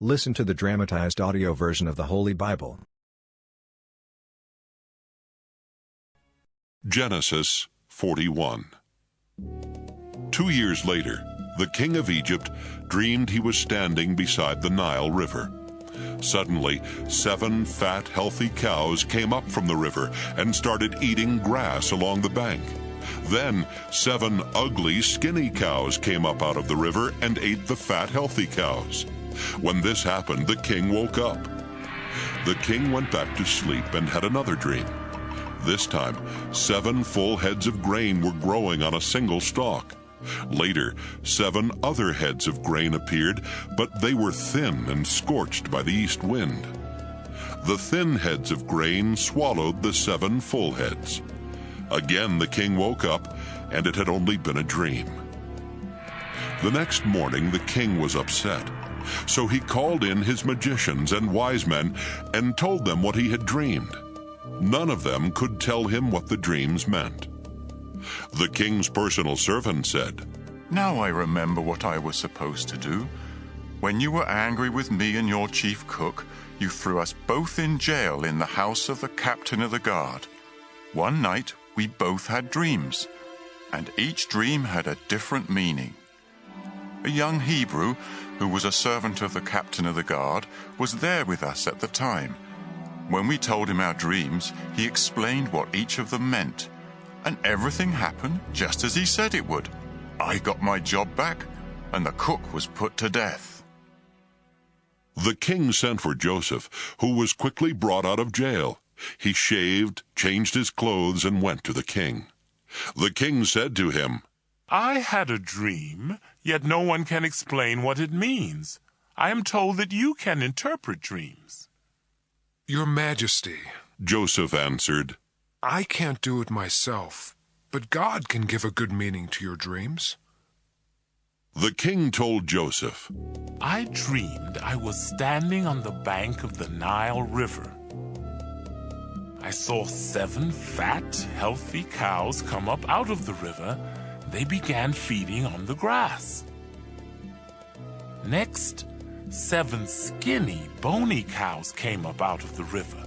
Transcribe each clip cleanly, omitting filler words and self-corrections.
Listen to the dramatized audio version of the Holy Bible. Genesis 41. 2 years later, the king of Egypt dreamed he was standing beside the Nile River. Suddenly, 7 fat, healthy cows came up from the river and started eating grass along the bank. Then 7 ugly, skinny cows came up out of the river and ate the fat, healthy cows. When this happened, the king woke up. The king went back to sleep and had another dream. This time, 7 full heads of grain were growing on a single stalk. Later, 7 other heads of grain appeared, but they were thin and scorched by the east wind. The thin heads of grain swallowed the 7 full heads. Again the king woke up, and it had only been a dream. The next morning the king was upset, so he called in his magicians and wise men and told them what he had dreamed. None of them could tell him what the dreams meant. The king's personal servant said, "Now I remember what I was supposed to do. When you were angry with me and your chief cook, you threw us both in jail in the house of the captain of the guard. One night we both had dreams, and each dream had a different meaning. A young Hebrew, who was a servant of the captain of the guard, was there with us at the time. When we told him our dreams, he explained what each of them meant, and everything happened just as he said it would. I got my job back, and the cook was put to death." The king sent for Joseph, who was quickly brought out of jail. He shaved, changed his clothes, and went to the king. The king said to him, "I had a dream, yet no one can explain what it means. I am told that you can interpret dreams." "Your Majesty," Joseph answered, "I can't do it myself, but God can give a good meaning to your dreams." The king told Joseph, "I dreamed I was standing on the bank of the Nile River. I saw 7 fat, healthy cows come up out of the river. They began feeding on the grass. Next, 7 skinny, bony cows came up out of the river.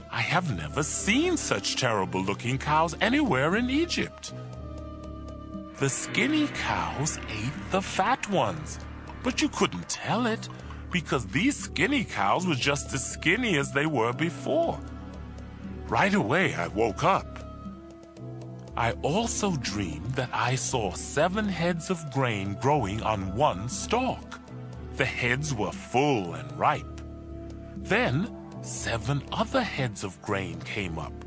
I have never seen such terrible-looking cows anywhere in Egypt. The skinny cows ate the fat ones, but you couldn't tell it because these skinny cows were just as skinny as they were before. Right away, I woke up. I also dreamed that I saw 7 heads of grain growing on one stalk. The heads were full and ripe. Then 7 other heads of grain came up.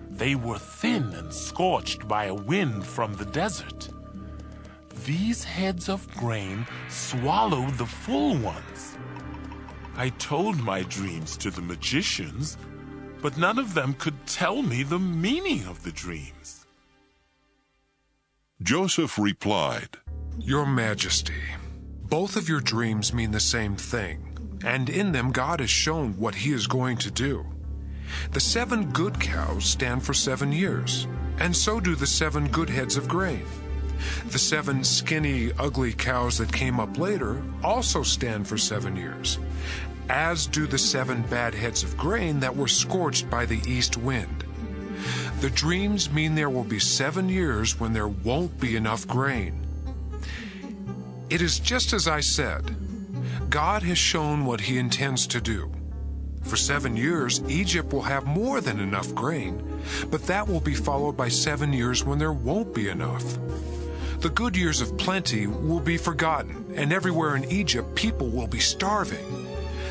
They were thin and scorched by a wind from the desert. These heads of grain swallowed the full ones. I told my dreams to the magicians, but none of them could tell me the meaning of the dreams." Joseph replied, "Your Majesty, both of your dreams mean the same thing, and in them God has shown what he is going to do. The 7 good cows stand for 7 years, and so do the 7 good heads of grain. The 7 skinny, ugly cows that came up later also stand for 7 years, as do the 7 bad heads of grain that were scorched by the east wind. The dreams mean there will be 7 years when there won't be enough grain. It is just as I said. God has shown what he intends to do. For 7 years, Egypt will have more than enough grain, but that will be followed by 7 years when there won't be enough. The good years of plenty will be forgotten, and everywhere in Egypt people will be starving.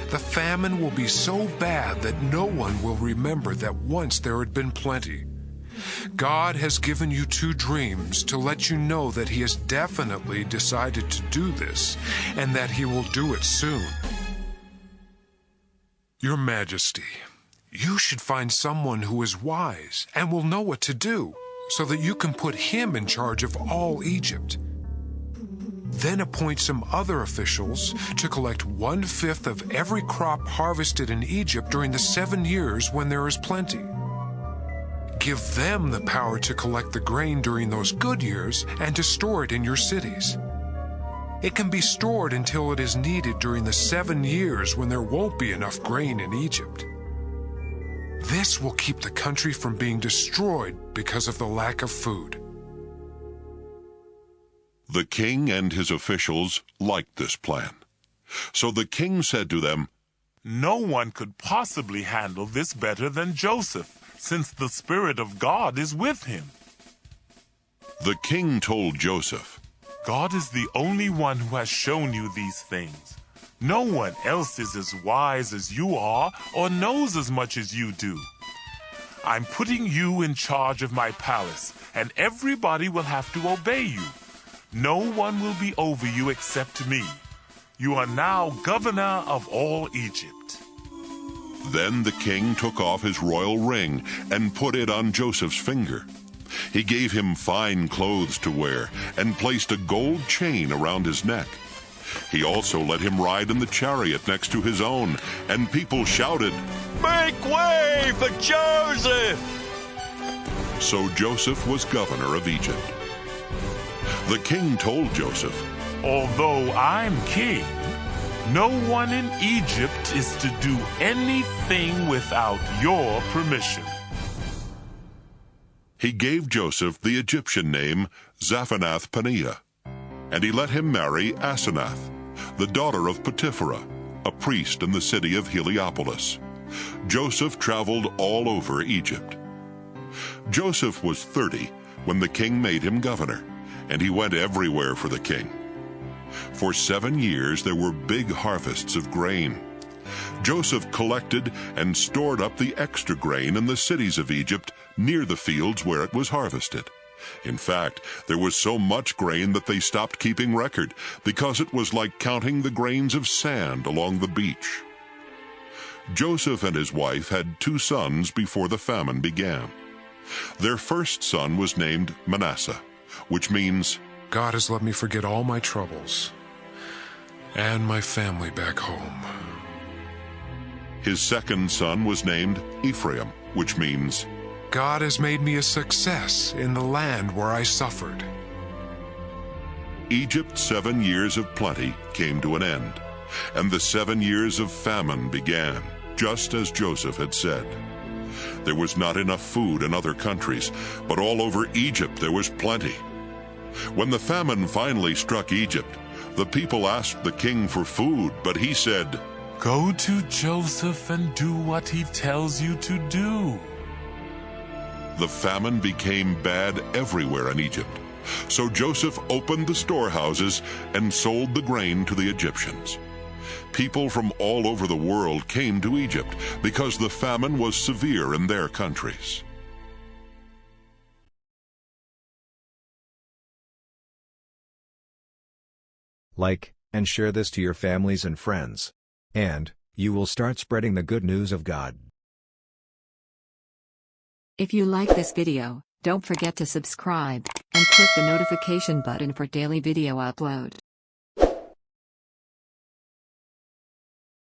The famine will be so bad that no one will remember that once there had been plenty. God has given you 2 dreams to let you know that he has definitely decided to do this, and that he will do it soon. Your Majesty, you should find someone who is wise and will know what to do, so that you can put him in charge of all Egypt. Then appoint some other officials to collect 1/5 of every crop harvested in Egypt during the 7 years when there is plenty. Give them the power to collect the grain during those good years and to store it in your cities. It can be stored until it is needed during the 7 years when there won't be enough grain in Egypt. This will keep the country from being destroyed because of the lack of food. The king and his officials liked this plan. So the king said to them, No one could possibly handle this better than Joseph, since the Spirit of God is with him. The king told Joseph, God is the only one who has shown you these things. No one else is as wise as you are or knows as much as you do. I'm putting you in charge of my palace, and everybody will have to obey you. No one will be over you except me. You are now governor of all Egypt. Then the king took off his royal ring and put it on Joseph's finger. He gave him fine clothes to wear and placed a gold chain around his neck. He also let him ride in the chariot next to his own, and people shouted, "Make way for Joseph!" So Joseph was governor of Egypt. The king told Joseph, Although I'm king, no one in Egypt is to do anything without your permission. He gave Joseph the Egyptian name Zaphanath-Paneah, and he let him marry Asenath, the daughter of Potipharah, a priest in the city of Heliopolis. Joseph traveled all over Egypt. Joseph was 30 when the king made him governor, and he went everywhere for the king. For 7 years there were big harvests of grain. Joseph collected and stored up the extra grain in the cities of Egypt near the fields where it was harvested. In fact, there was so much grain that they stopped keeping record, because it was like counting the grains of sand along the beach. Joseph and his wife had 2 sons before the famine began. Their first son was named Manasseh, which means, God has let me forget all my troubles and my family back home. His second son was named Ephraim, which means, God has made me a success in the land where I suffered. Egypt's 7 years of plenty came to an end, and the 7 years of famine began, just as Joseph had said. There was not enough food in other countries, but all over Egypt there was plenty. When the famine finally struck Egypt, the people asked the king for food, but he said, Go to Joseph and do what he tells you to do. The famine became bad everywhere in Egypt. So Joseph opened the storehouses and sold the grain to the Egyptians. People from all over the world came to Egypt because the famine was severe in their countries. Like and share this to your families and friends. And you will start spreading the good news of God. If you like this video, don't forget to subscribe and click the notification button for daily video upload.